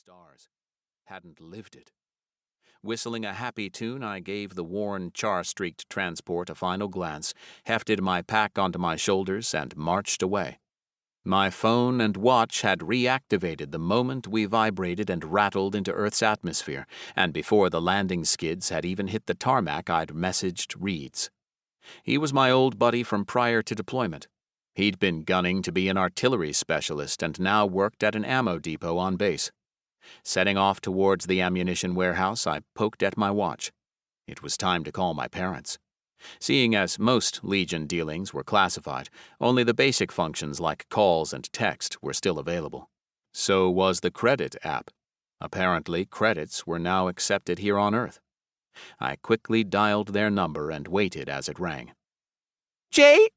stars, hadn't lived it. Whistling a happy tune, I gave the worn, char-streaked transport a final glance, hefted my pack onto my shoulders, and marched away. My phone and watch had reactivated the moment we vibrated and rattled into Earth's atmosphere, and before the landing skids had even hit the tarmac, I'd messaged Reeds. He was my old buddy from prior to deployment. He'd been gunning to be an artillery specialist and now worked at an ammo depot on base. Setting off towards the ammunition warehouse, I poked at my watch. It was time to call my parents. Seeing as most Legion dealings were classified, only the basic functions like calls and text were still available. So was the credit app. Apparently, credits were now accepted here on Earth. I quickly dialed their number and waited as it rang. Jay?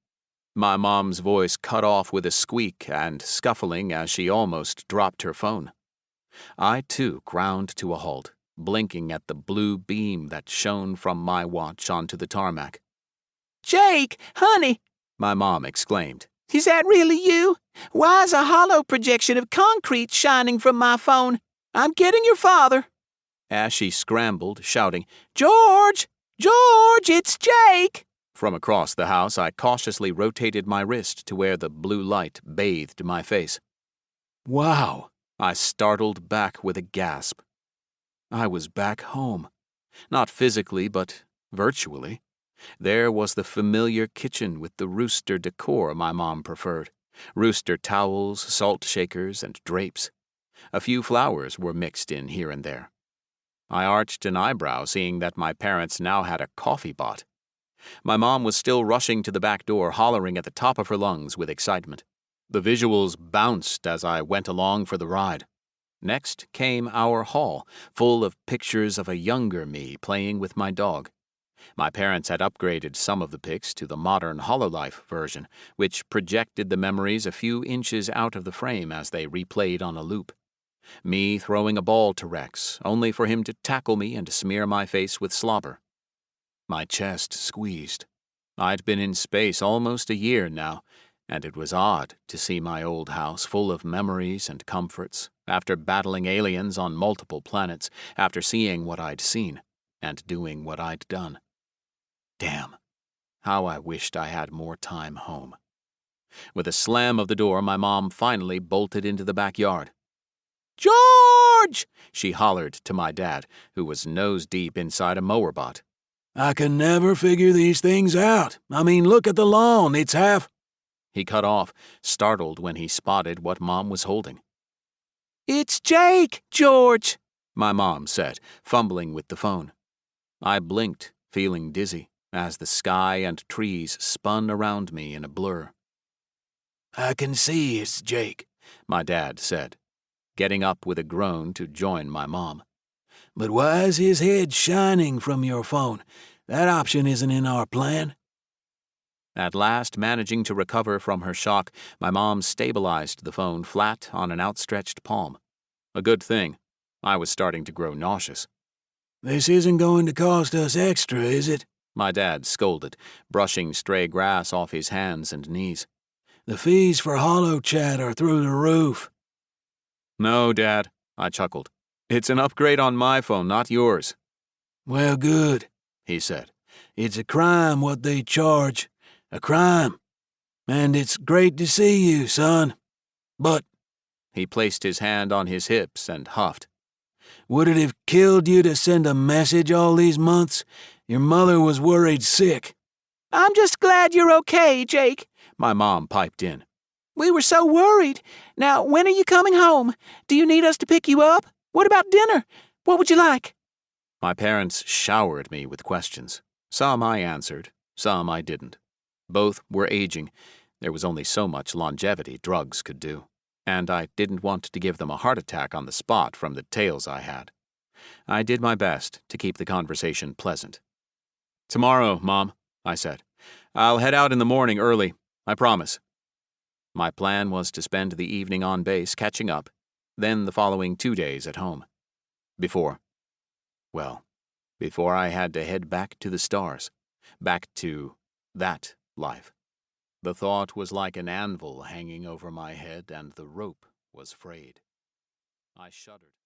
My mom's voice cut off with a squeak and scuffling as she almost dropped her phone. I, too, ground to a halt, blinking at the blue beam that shone from my watch onto the tarmac. Jake, honey, my mom exclaimed. Is that really you? Why is a hollow projection of concrete shining from my phone? I'm getting your father. As she scrambled, shouting, George! George, it's Jake! From across the house, I cautiously rotated my wrist to where the blue light bathed my face. Wow! I startled back with a gasp. I was back home. Not physically, but virtually. There was the familiar kitchen with the rooster decor my mom preferred. Rooster towels, salt shakers, and drapes. A few flowers were mixed in here and there. I arched an eyebrow, seeing that my parents now had a coffee pot. My mom was still rushing to the back door, hollering at the top of her lungs with excitement. The visuals bounced as I went along for the ride. Next came our hall, full of pictures of a younger me playing with my dog. My parents had upgraded some of the pics to the modern HoloLife version, which projected the memories a few inches out of the frame as they replayed on a loop. Me throwing a ball to Rex, only for him to tackle me and smear my face with slobber. My chest squeezed. I'd been in space almost a year now, and it was odd to see my old house full of memories and comforts, after battling aliens on multiple planets, after seeing what I'd seen, and doing what I'd done. Damn, how I wished I had more time home. With a slam of the door, my mom finally bolted into the backyard. George! She hollered to my dad, who was nose-deep inside a mower bot. I can never figure these things out. I mean, look at the lawn, it's half... He cut off, startled when he spotted what Mom was holding. It's Jake, George, my mom said, fumbling with the phone. I blinked, feeling dizzy, as the sky and trees spun around me in a blur. I can see it's Jake, my dad said, getting up with a groan to join my mom. But why is his head shining from your phone? That option isn't in our plan. At last, managing to recover from her shock, my mom stabilized the phone flat on an outstretched palm. A good thing. I was starting to grow nauseous. This isn't going to cost us extra, is it? My dad scolded, brushing stray grass off his hands and knees. The fees for HoloChat are through the roof. No, Dad, I chuckled. It's an upgrade on my phone, not yours. Well, good, he said. It's a crime what they charge. A crime. And it's great to see you, son. But... He placed his hand on his hips and huffed. Would it have killed you to send a message all these months? Your mother was worried sick. I'm just glad you're okay, Jake, my mom piped in. We were so worried. Now, when are you coming home? Do you need us to pick you up? What about dinner? What would you like? My parents showered me with questions. Some I answered, some I didn't. Both were aging. There was only so much longevity drugs could do, and I didn't want to give them a heart attack on the spot from the tales I had. I did my best to keep the conversation pleasant. Tomorrow, Mom, I said. I'll head out in the morning early, I promise. My plan was to spend the evening on base catching up, then the following 2 days at home. Before I had to head back to the stars, back to that life. The thought was like an anvil hanging over my head, and the rope was frayed. I shuddered.